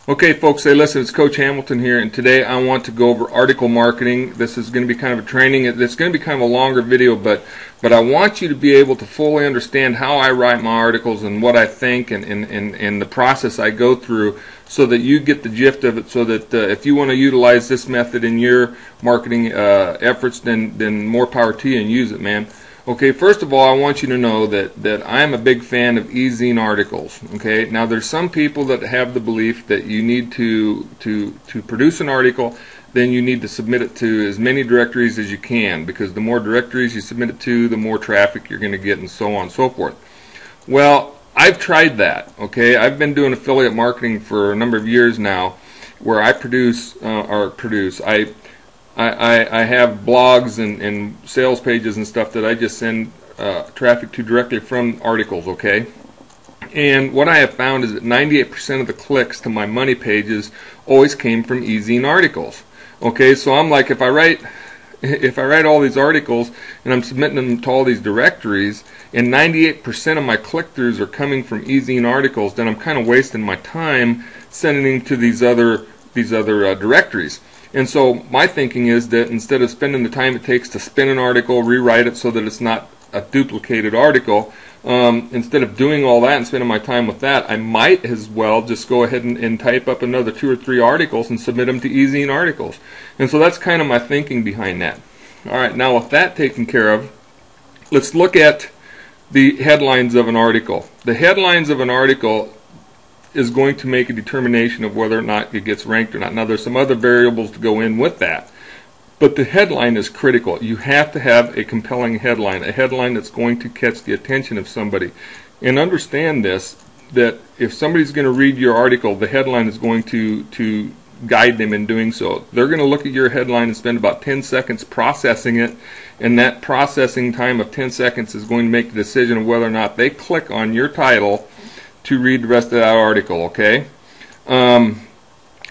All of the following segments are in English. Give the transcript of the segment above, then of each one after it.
Okay, folks, hey, listen, it's Coach Hamilton here, and today I want to go over article marketing. This is going to be kind of a training. It's going to be kind of a longer video, but I want you to be able to fully understand how I write my articles and what I think and the process I go through so that you get the gist of it, so that if you want to utilize this method in your marketing efforts, then more power to you and use it, man. Okay, first of all, I want you to know that I'm a big fan of e-zine articles. Okay, now there's some people that have the belief that you need to produce an article, then you need to submit it to as many directories as you can, because the more directories you submit it to, the more traffic you're going to get, and so on and so forth. Well, I've tried that. Okay, I've been doing affiliate marketing for a number of years now, where I I have blogs and sales pages and stuff that I just send traffic to directly from articles, okay? And what I have found is that 98% of the clicks to my money pages always came from e-zine articles. Okay, so I'm like, if I write all these articles and I'm submitting them to all these directories, and 98% of my click-throughs are coming from e-zine articles, then I'm kind of wasting my time sending to these other directories. And so my thinking is that instead of spending the time it takes to spin an article, rewrite it so that it's not a duplicated article, instead of doing all that and spending my time with that, I might as well just go ahead and type up another 2 or 3 articles and submit them to e-zine articles. And so that's kind of my thinking behind that. Alright, now with that taken care of, let's look at the headlines of an article. The headlines of an article is going to make a determination of whether or not it gets ranked or not. Now there's some other variables to go in with that, but the headline is critical. You have to have a compelling headline, a headline that's going to catch the attention of somebody. And understand this, that if somebody's going to read your article, the headline is going to guide them in doing so. They're going to look at your headline and spend about 10 seconds processing it, and that processing time of 10 seconds is going to make the decision of whether or not they click on your title to read the rest of that article, okay? I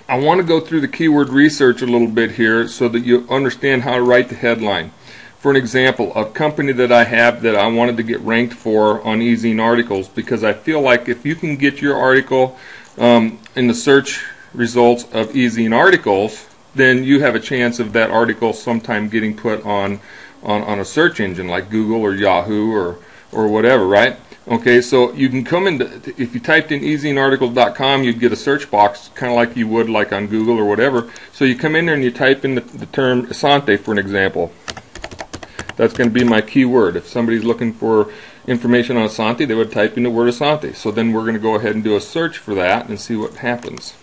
want to go through the keyword research a little bit here so that you understand how to write the headline. For an example, a company that I have that I wanted to get ranked for on e-zine articles, because I feel like if you can get your article in the search results of e-zine articles, then you have a chance of that article sometime getting put on a search engine like Google or Yahoo or whatever, right? Okay, so you can come into, if you typed in ezinearticles.com, you'd get a search box kind of like you would like on Google or whatever. So you come in there and you type in the term Asante, for an example. That's going to be my keyword. If somebody's looking for information on Asante, they would type in the word Asante. So then we're going to go ahead and do a search for that and see what happens.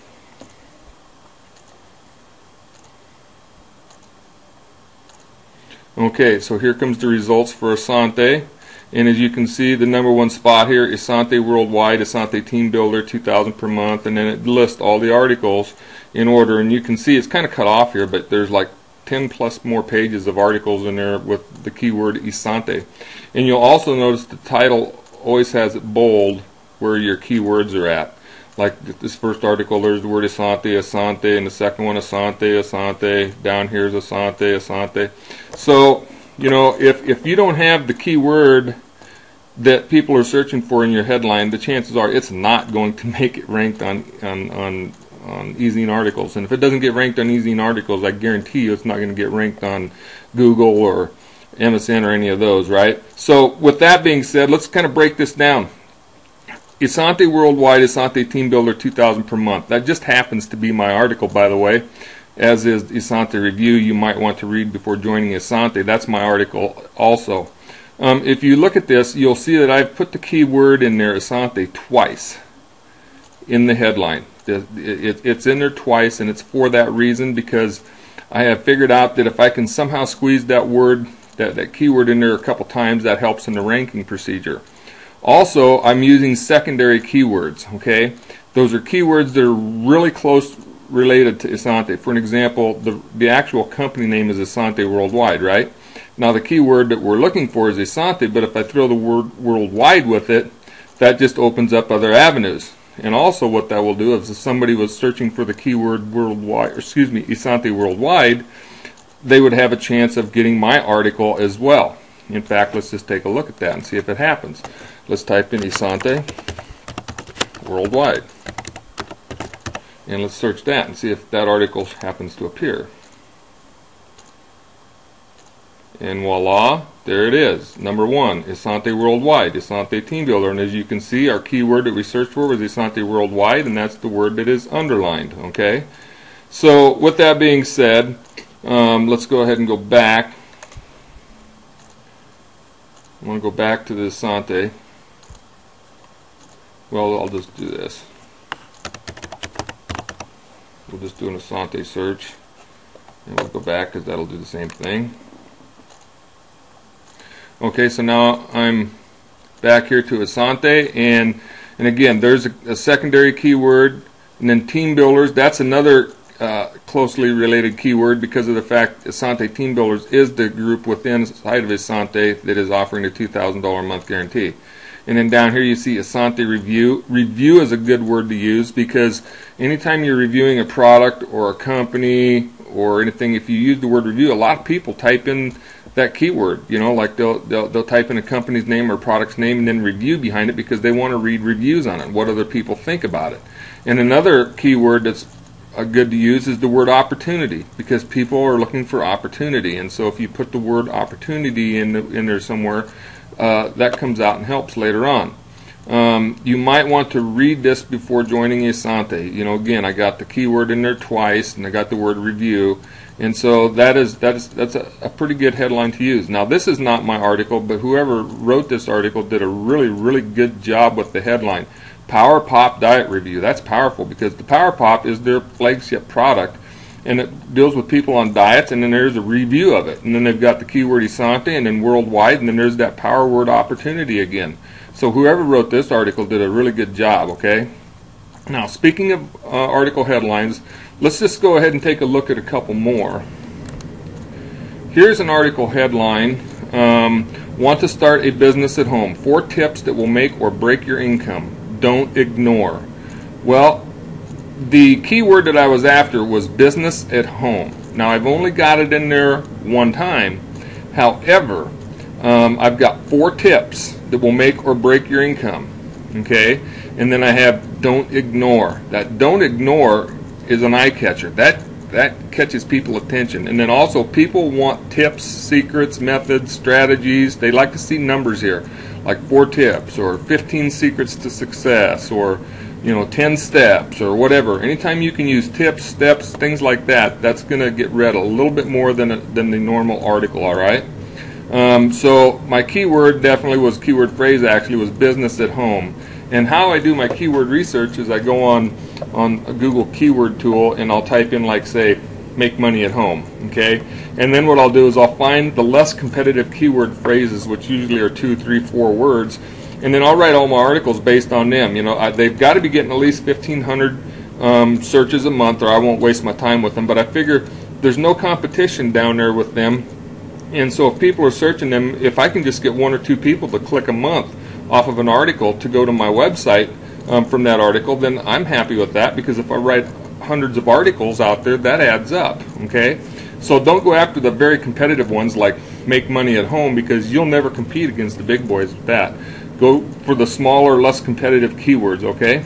Okay, so here comes the results for Asante. And as you can see, the #1 spot here is Asante Worldwide, Asante Team Builder, 2,000 per month, and then it lists all the articles in order. And you can see it's kind of cut off here, but there's like 10 plus more pages of articles in there with the keyword Asante. And you'll also notice the title always has it bold where your keywords are at. Like this first article, there's the word Asante, Asante, and the second one Asante, Asante. Down here is Asante, Asante. So, you know, if you don't have the keyword that people are searching for in your headline, the chances are it's not going to make it ranked on e-zine articles. And if it doesn't get ranked on e-zine articles, I guarantee you it's not going to get ranked on Google or MSN or any of those, right? So with that being said, let's kind of break this down. Asante Worldwide, Asante Team Builder, 2,000 per month. That just happens to be my article, by the way. As is the Asante review you might want to read before joining Asante. That's my article also. If you look at this, you'll see that I've put the keyword in there, Asante, twice in the headline. It's in there twice, and it's for that reason, because I have figured out that if I can somehow squeeze that word, that keyword in there a couple times, that helps in the ranking procedure. Also, I'm using secondary keywords, okay? Those are keywords that are really close related to Asante. For an example, the actual company name is Asante Worldwide, right? Now the keyword that we're looking for is Asante, but if I throw the word worldwide with it, that just opens up other avenues. And also what that will do is if somebody was searching for the keyword worldwide, or excuse me, Asante Worldwide, they would have a chance of getting my article as well. In fact, let's just take a look at that and see if it happens. Let's type in Asante Worldwide. And let's search that and see if that article happens to appear. And voila, there it is. Number 1, Asante Worldwide, Asante Team Builder. And as you can see, our keyword that we searched for was Asante Worldwide, and that's the word that is underlined. Okay. So with that being said, let's go ahead and go back. I want to go back to the Asante. Well, I'll just do this. We'll just do an Asante search, and we'll go back because that'll do the same thing. Okay, so now I'm back here to Asante, and again, there's a secondary keyword, and then Team Builders. That's another closely related keyword because of the fact Asante Team Builders is the group within inside of Asante that is offering a $2,000 a month guarantee. And then down here you see Asante Review. Review is a good word to use because anytime you're reviewing a product or a company or anything, if you use the word review, a lot of people type in that keyword. You know, like they'll type in a company's name or product's name and then review behind it because they want to read reviews on it, what other people think about it. And another keyword that's good to use is the word opportunity because people are looking for opportunity. And so if you put the word opportunity in there somewhere, that comes out and helps later on. You might want to read this before joining Asante. You know, again, I got the keyword in there twice, and I got the word review, and so that's a pretty good headline to use. Now, this is not my article, but whoever wrote this article did a really good job with the headline. Power Pop Diet Review. That's powerful because the Power Pop is their flagship product, and it deals with people on diets, and then there's a review of it, and then they've got the keyword Asante and then worldwide, and then there's that power word opportunity again. So whoever wrote this article did a really good job. Okay, now speaking of article headlines, let's just go ahead and take a look at a couple more. Here's an article headline: want to start a business at home, 4 tips that will make or break your income, don't ignore. Well, the keyword that I was after was business at home. Now, I've only got it in there one time. However, I've got 4 tips that will make or break your income. Okay? And then I have don't ignore. That don't ignore is an eye catcher. That catches people's attention. And then also, people want tips, secrets, methods, strategies. They like to see numbers here, like 4 tips or 15 secrets to success, or 10 steps or whatever. Anytime you can use tips, steps, things like that, that's going to get read a little bit more than the normal article. All right. So my keyword definitely was keyword phrase. Actually, was business at home. And how I do my keyword research is I go on a Google keyword tool and I'll type in, like, say, make money at home. Okay. And then what I'll do is I'll find the less competitive keyword phrases, which usually are 2, 3, 4 words. And then I'll write all my articles based on them. They've got to be getting at least 1,500 searches a month, or I won't waste my time with them. But I figure there's no competition down there with them. And so if people are searching them, if I can just get 1 or 2 people to click a month off of an article to go to my website from that article, then I'm happy with that, because if I write hundreds of articles out there, that adds up. Okay? So don't go after the very competitive ones like make money at home, because you'll never compete against the big boys with that. Go for the smaller, less competitive keywords, okay?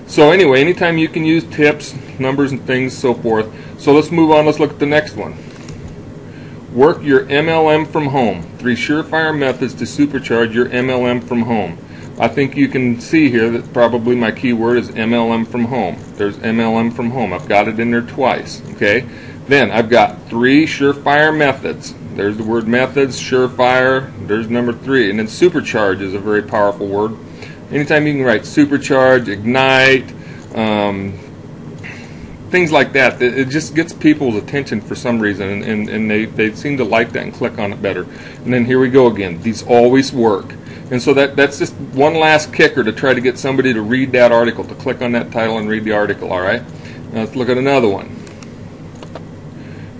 So anyway, anytime you can use tips, numbers, and things, so forth. So let's move on. Let's look at the next one. Work your MLM from home. 3 surefire methods to supercharge your MLM from home. I think you can see here that probably my keyword is MLM from home. There's MLM from home. I've got it in there twice, okay? Then I've got 3 surefire methods. There's the word methods, surefire, there's number 3. And then supercharge is a very powerful word. Anytime you can write supercharge, ignite, things like that, it just gets people's attention for some reason, and they seem to like that and click on it better. And then here we go again. These always work. And so that's just one last kicker to try to get somebody to read that article, to click on that title and read the article, all right? Now let's look at another one.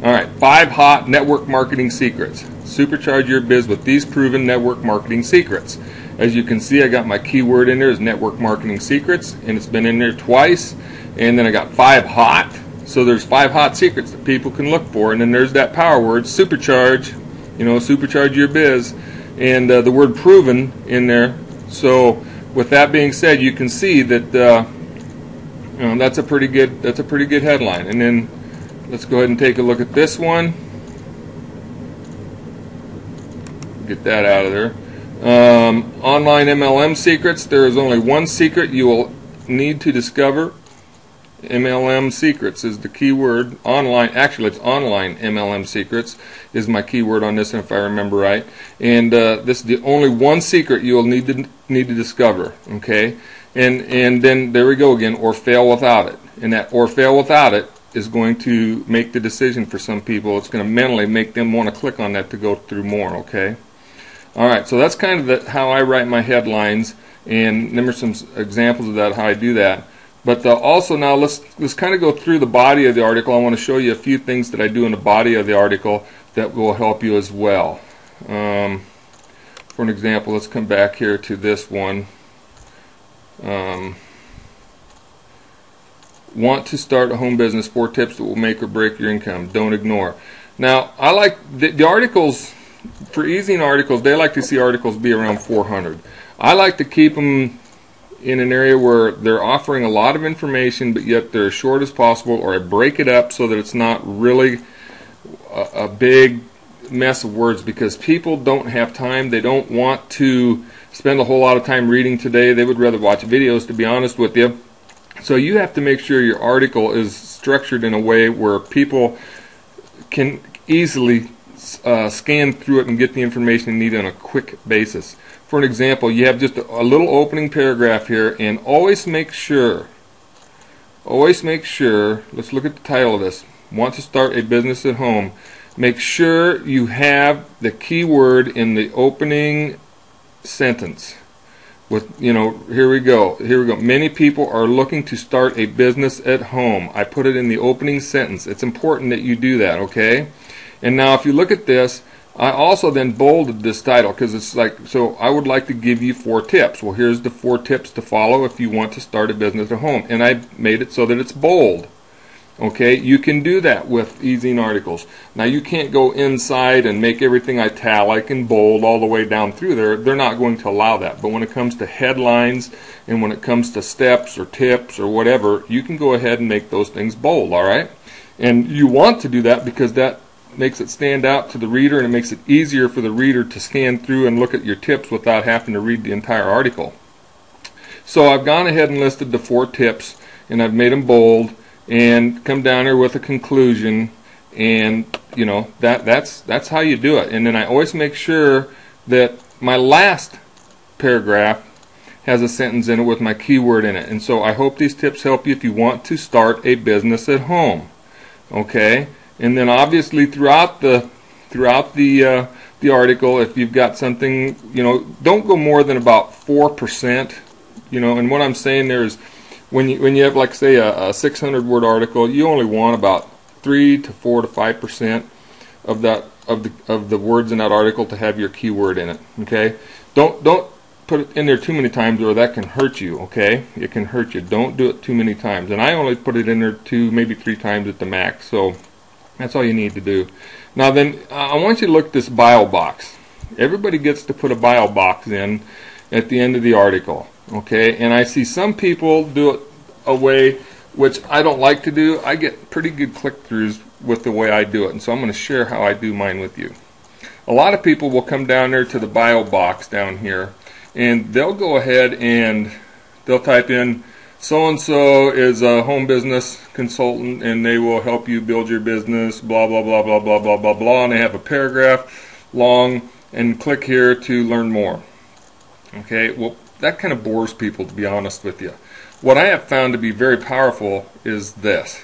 All right, 5 hot network marketing secrets. Supercharge your biz with these proven network marketing secrets. As you can see, I got my keyword in there as network marketing secrets, and it's been in there twice. And then I got 5 hot. So there's 5 hot secrets that people can look for. And then there's that power word, supercharge. Supercharge your biz. And the word proven in there. So with that being said, you can see that That's a pretty good headline. And then let's go ahead and take a look at this one. Get that out of there. Online MLM secrets. There is only one secret you will need to discover. MLM secrets is the keyword. Online, actually it's online MLM secrets is my keyword on this, if I remember right. And this is the only one secret you will need to discover. Okay, and then there we go again. Or fail without it. And that or fail without it is going to make the decision for some people. It's going to mentally make them want to click on that to go through more. Okay. All right. So that's kind of how I write my headlines, and there are some examples of that, how I do that. But also now let's kind of go through the body of the article. I want to show you a few things that I do in the body of the article that will help you as well. For an example, let's come back here to this one. Want to start a home business, 4 tips that will make or break your income. Don't ignore. Now, I like the articles, for easing articles, they like to see articles be around 400. I like to keep them in an area where they're offering a lot of information, but yet they're as short as possible, or I break it up so that it's not really a big mess of words, because people don't have time. They don't want to spend a whole lot of time reading today. They would rather watch videos, to be honest with you. So you have to make sure your article is structured in a way where people can easily scan through it and get the information they need on a quick basis. For an example, you have just a little opening paragraph here, and always make sure, let's look at the title of this, want to start a business at home. Make sure you have the keyword in the opening sentence. With, here we go. Many people are looking to start a business at home. I put it in the opening sentence. It's important that you do that, okay? And now if you look at this, I also then bolded this title, because it's like, so I would like to give you 4 tips. Well, here's the 4 tips to follow if you want to start a business at home. And I made it so that it's bold. Okay, you can do that with easing articles. Now, you can't go inside and make everything italic and bold all the way down through there. They're not going to allow that. But when it comes to headlines and when it comes to steps or tips or whatever, you can go ahead and make those things bold, all right? And you want to do that because that makes it stand out to the reader, and it makes it easier for the reader to scan through and look at your tips without having to read the entire article. So I've gone ahead and listed the 4 tips, and I've made them bold, and come down here with a conclusion, and that's how you do it. And then I always make sure that my last paragraph has a sentence in it with my keyword in it. And so I hope these tips help you if you want to start a business at home. Okay? And then obviously throughout the article, if you've got something, don't go more than about 4%. And what I'm saying there is, when you have, like, say, a 600-word article, you only want about 3 to 4 to 5% of the words in that article to have your keyword in it. Okay? Don't put it in there too many times, or that can hurt you. Okay? It can hurt you. Don't do it too many times. And I only put it in there 2, maybe 3 times at the max. So that's all you need to do. Now then, I want you to look at this bio box. Everybody gets to put a bio box in at the end of the article. Okay, and I see some people do it a way which I don't like to do. I get pretty good click-throughs with the way I do it, and so I'm going to share how I do mine with you. A lot of people will come down there to the bio box down here, and they'll go ahead and they'll type in, so-and-so is a home business consultant, and they will help you build your business, blah, blah, blah, blah, blah, blah, blah, blah, and they have a paragraph long, and click here to learn more. Okay, well, that kind of bores people, to be honest with you. What I have found to be very powerful is this.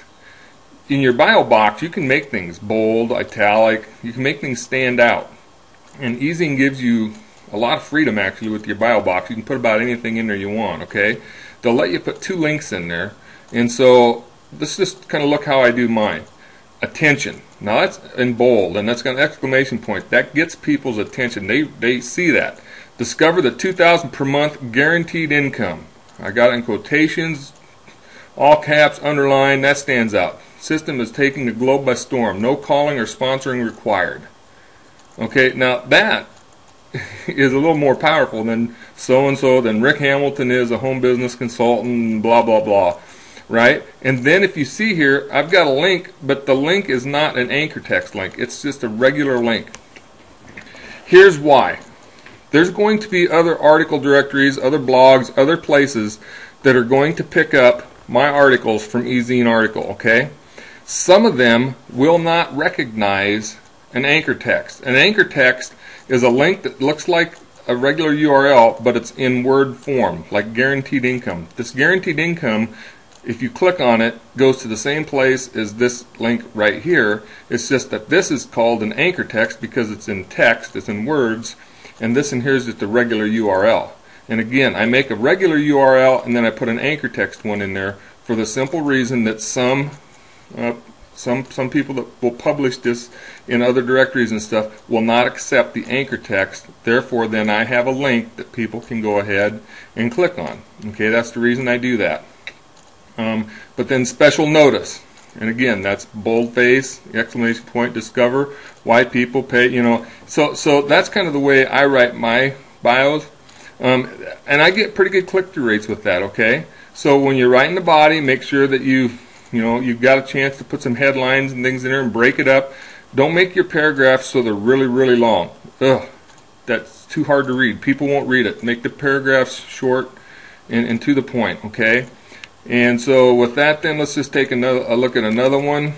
In your bio box, you can make things bold, italic, you can make things stand out. And easing gives you a lot of freedom, actually, with your bio box. You can put about anything in there you want, okay? They'll let you put 2 links in there. And so let's just kind of look how I do mine. Attention. Now that's in bold, and that's got an exclamation point. That gets people's attention. They see that. Discover the $2,000 per month guaranteed income. I got it in quotations, all caps, underlined. That stands out. System is taking the globe by storm. No calling or sponsoring required. Okay, now that is a little more powerful than so-and-so, than Rick Hamilton is a home business consultant, blah, blah, blah. right? And then if you see here, I've got a link, but the link is not an anchor text link. It's just a regular link. Here's why. There's going to be other article directories, other blogs, other places that are going to pick up my articles from eZine article, okay? Some of them will not recognize an anchor text. An anchor text is a link that looks like a regular URL, but it's in Word form, like guaranteed income. This guaranteed income, if you click on it, goes to the same place as this link right here. It's just that this is called an anchor text because it's in text, it's in words, and this in here is just a regular URL. And again, I make a regular URL and then I put an anchor text one in there for the simple reason that some people that will publish this in other directories and stuff will not accept the anchor text. Therefore, then I have a link that people can go ahead and click on. Okay, that's the reason I do that. But then special notice, and again, that's boldface, exclamation point, discover, why people pay, you know. So that's kind of the way I write my bios, and I get pretty good click-through rates with that. Okay, so when you're writing the body, make sure that you've got a chance to put some headlines and things in there and break it up. Don't make your paragraphs so they're really, really long. Ugh, that's too hard to read. People won't read it. Make the paragraphs short and to the point. Okay. And so with that, then let's just take a look at another one.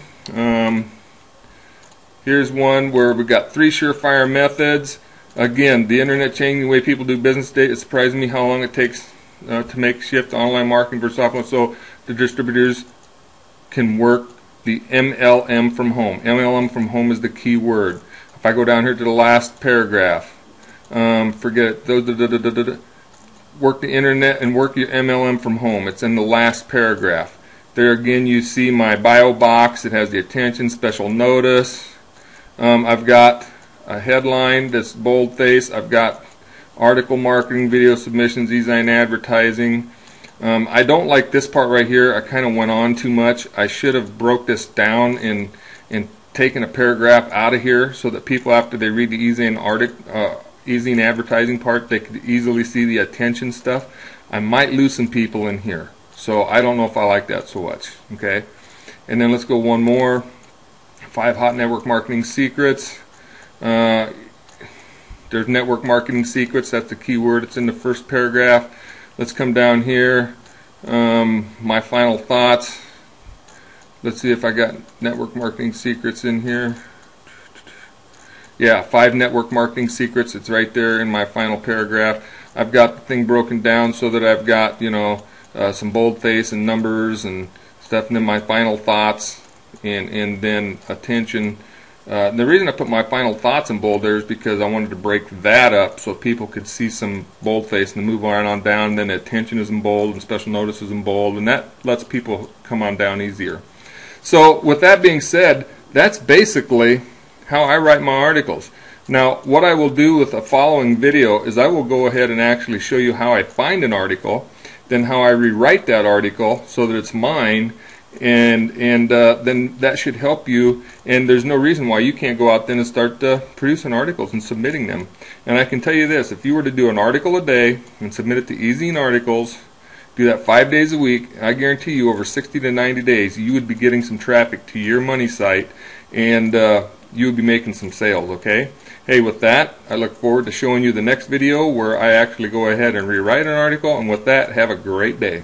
Here's one where we've got 3 surefire methods. Again, the internet changing the way people do business today. It surprised me how long it takes to make shift to online marketing versus offline. So the distributors can work the MLM from home. MLM from home is the key word. If I go down here to the last paragraph, forget it. Work the internet and work your MLM from home. It's in the last paragraph. There again you see my bio box. It has the attention, special notice. I've got a headline that's boldface. I've got article marketing, video submissions, eZine advertising. I don't like this part right here. I kind of went on too much. I should have broke this down and taken a paragraph out of here so that people, after they read the eZine advertising part, they could easily see the attention stuff. I might lose some people in here, so I don't know if I like that so much. Okay, and then let's go one more. 5 hot network marketing secrets. There's network marketing secrets. That's the key word. It's in the first paragraph. Let's come down here. My final thoughts. Let's see if I got network marketing secrets in here. Yeah, 5 network marketing secrets. It's right there in my final paragraph. I've got the thing broken down so that I've got, some boldface and numbers and stuff, and then my final thoughts and then attention. The reason I put my final thoughts in bold there is because I wanted to break that up so people could see some boldface and move on down. And then attention is in bold and special notice is in bold, and that lets people come on down easier. So with that being said, that's basically how I write my articles. Now, what I will do with the following video is I will go ahead and actually show you how I find an article, then how I rewrite that article so that it's mine, and then that should help you. And there's no reason why you can't go out then and start producing articles and submitting them. And I can tell you this: if you were to do an article a day and submit it to eZine Articles, do that 5 days a week, I guarantee you over 60 to 90 days you would be getting some traffic to your money site, and you would be making some sales. Okay? Hey, with that, I look forward to showing you the next video where I actually go ahead and rewrite an article. And with that, have a great day.